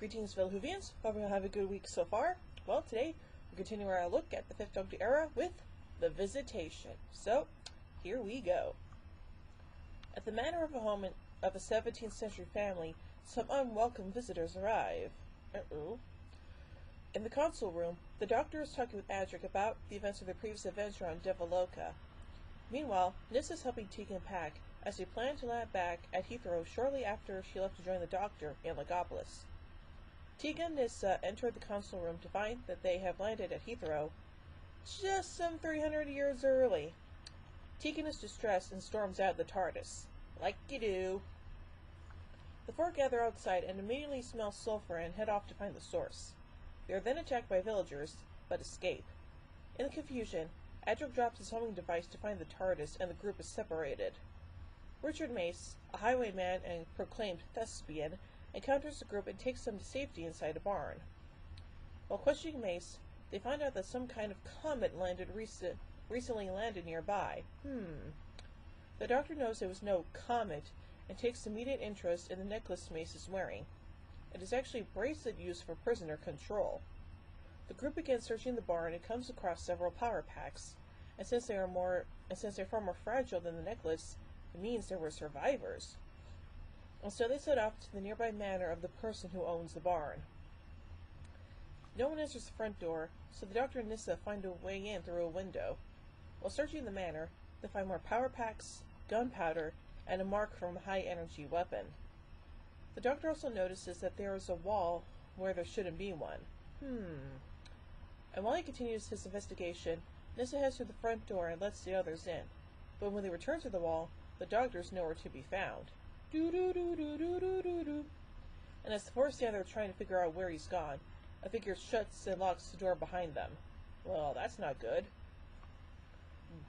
Greetings, fellow Whovians. Hope you have a good week so far. Well, today we're continuing our look at the 5th Doctor era with the Visitation. So, here we go. At the manor of a home of a 17th century family, some unwelcome visitors arrive. In the console room, the Doctor is talking with Adric about the events of their previous adventure on Devaloka. Meanwhile, Nyssa is helping Tegan pack as they plan to land back at Heathrow shortly after she left to join the Doctor in Legopolis. Tegan and Nyssa entered the console room to find that they have landed at Heathrow just some 300 years early. Tegan is distressed and storms out the TARDIS. Like you do. The four gather outside and immediately smell sulfur and head off to find the source. They are then attacked by villagers, but escape. In the confusion, Adric drops his homing device to find the TARDIS and the group is separated. Richard Mace, a highwayman and proclaimed thespian, encounters the group and takes them to safety inside a barn. While questioning Mace, they find out that some kind of comet recently landed nearby. The Doctor knows it was no comet and takes immediate interest in the necklace Mace is wearing. It is actually a bracelet used for prisoner control. The group begins searching the barn and comes across several power packs, and since they are far more fragile than the necklace, it means there were survivors. And so they set off to the nearby manor of the person who owns the barn. No one enters the front door, so the Doctor and Nyssa find a way in through a window. While searching the manor, they find more power packs, gunpowder, and a mark from a high-energy weapon. The Doctor also notices that there is a wall where there shouldn't be one. And while he continues his investigation, Nyssa heads to the front door and lets the others in. But when they return to the wall, the Doctor is nowhere to be found. And as the four stand there trying to figure out where he's gone, a figure shuts and locks the door behind them. Well, that's not good.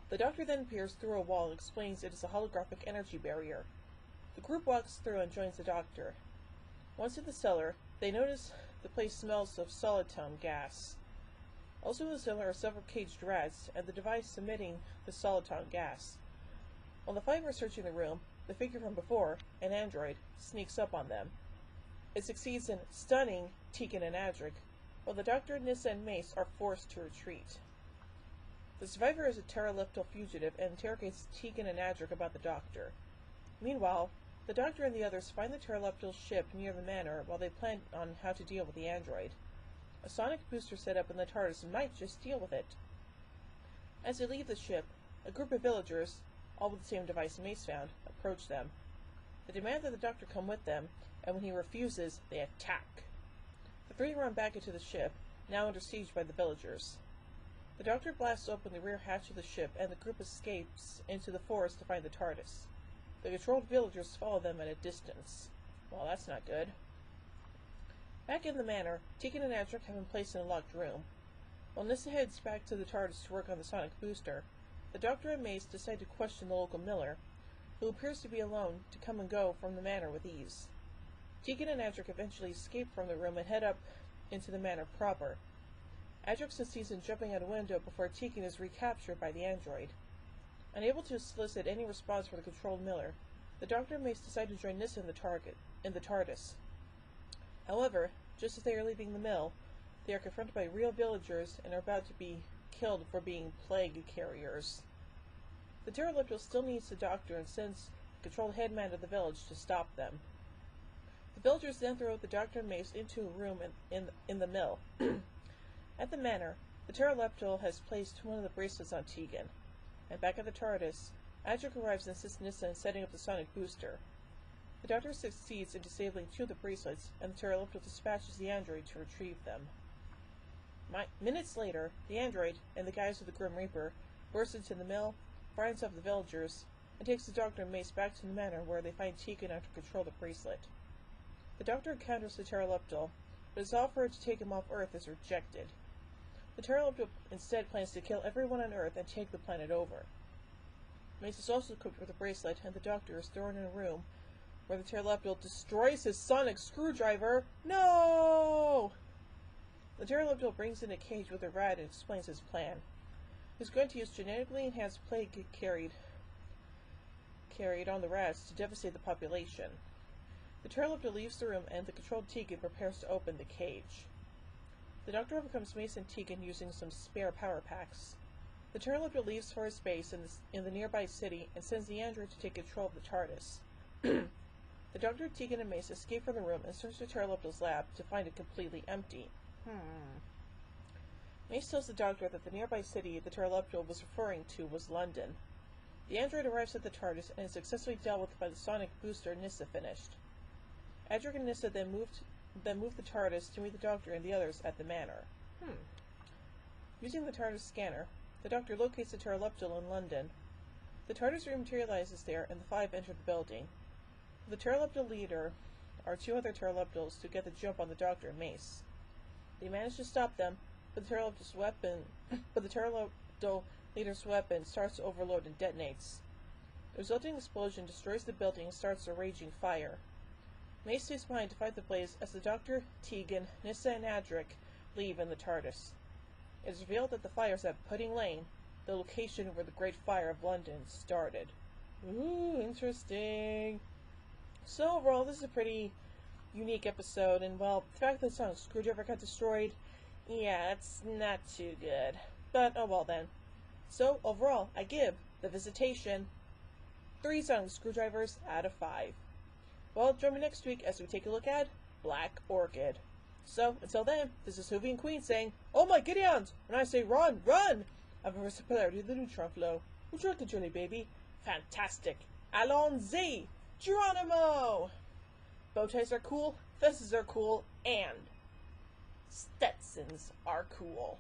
The Doctor then peers through a wall and explains it is a holographic energy barrier. The group walks through and joins the Doctor. Once in the cellar, they notice the place smells of soliton gas. Also in the cellar are several caged rats and the device emitting the soliton gas. While the five are searching the room, the figure from before, an android, sneaks up on them. It succeeds in stunning Tegan and Adric, while the Doctor, Nyssa, and Mace are forced to retreat. The survivor is a pteroleptal fugitive and interrogates Tegan and Adric about the Doctor. Meanwhile, the Doctor and the others find the pteroleptal ship near the manor while they plan on how to deal with the android. A sonic booster set up in the TARDIS might just deal with it. As they leave the ship, a group of villagers, all with the same device Mace found, approach them. They demand that the Doctor come with them, and when he refuses, they attack. The three run back into the ship, now under siege by the villagers. The Doctor blasts open the rear hatch of the ship, and the group escapes into the forest to find the TARDIS. The controlled villagers follow them at a distance. Well, that's not good. Back in the manor, Tegan and Adric have been placed in a locked room. While Nyssa heads back to the TARDIS to work on the sonic booster, the Doctor and Mace decide to question the local miller, who appears to be alone to come and go from the manor with ease. Tegan and Adric eventually escape from the room and head up into the manor proper. Adric succeeds in jumping out a window before Tegan is recaptured by the android. Unable to solicit any response from the controlled miller, the Doctor and Mace decide to join Nyssa in the TARDIS. However, just as they are leaving the mill, they are confronted by real villagers and are about to be killed for being plague carriers. The pteroleptal still needs the Doctor and sends the controlled headman of the village to stop them. The villagers then throw the Doctor and Mace into a room in the mill. At the manor, the pteroleptal has placed one of the bracelets on Tegan, and back at the TARDIS, Adric arrives and assists Nyssa in setting up the sonic booster. The Doctor succeeds in disabling two of the bracelets, and the pteroleptal dispatches the android to retrieve them. Minutes later, the android, in the guise of the Grim Reaper, bursts into the mill, finds off the villagers, and takes the Doctor and Mace back to the manor where they find Tegan under control of the bracelet. The Doctor encounters the pteroleptal, but his offer to take him off Earth is rejected. The pteroleptal instead plans to kill everyone on Earth and take the planet over. Mace is also equipped with a bracelet, and the Doctor is thrown in a room where the pteroleptal destroys his sonic screwdriver. No! The pteroleptal brings in a cage with a rat and explains his plan. He's going to use genetically enhanced plague carried on the rats to devastate the population. The Pterodactyl leaves the room and the controlled Tegan prepares to open the cage. The Doctor overcomes Mace and Tegan using some spare power packs. The Pterodactyl leaves for his base in the nearby city and sends the android to take control of the TARDIS. The Doctor, Tegan, and Mace escape from the room and search the Pterodactyl's lab to find it completely empty. Mace tells the Doctor that the nearby city the Pterodactyl was referring to was London. The android arrives at the TARDIS and is successfully dealt with by the sonic booster Nyssa finished. Adric and Nyssa then move the TARDIS to meet the Doctor and the others at the manor. Using the TARDIS scanner, the Doctor locates the Pterodactyl in London. The TARDIS rematerializes there and the five enter the building. The Pterodactyl leader are two other pterodactyls who get the jump on the Doctor and Mace. They manage to stop them, but the pterodactyl leader's weapon starts to overload and detonates. The resulting explosion destroys the building and starts a raging fire. Mace stays behind to fight the blaze as the Doctor, Tegan, Nyssa, and Adric leave in the TARDIS. It is revealed that the fire is at Pudding Lane, the location where the Great Fire of London started. Ooh, interesting. So overall, this is a pretty unique episode, and well, the fact that the song Screwdriver got destroyed, yeah, it's not too good. But oh well then. So overall, I give The Visitation 3 sonic screwdrivers out of 5. Well, join me next week as we take a look at Black Orchid. So, until then, this is Hoovy and Queen saying, "Oh my Gideons! When I say run, run! I've a polarity of the neutron flow. Would you like the jelly, baby? Fantastic! Allons-y! Geronimo!" Bow ties are cool, vests are cool, and Stetsons are cool.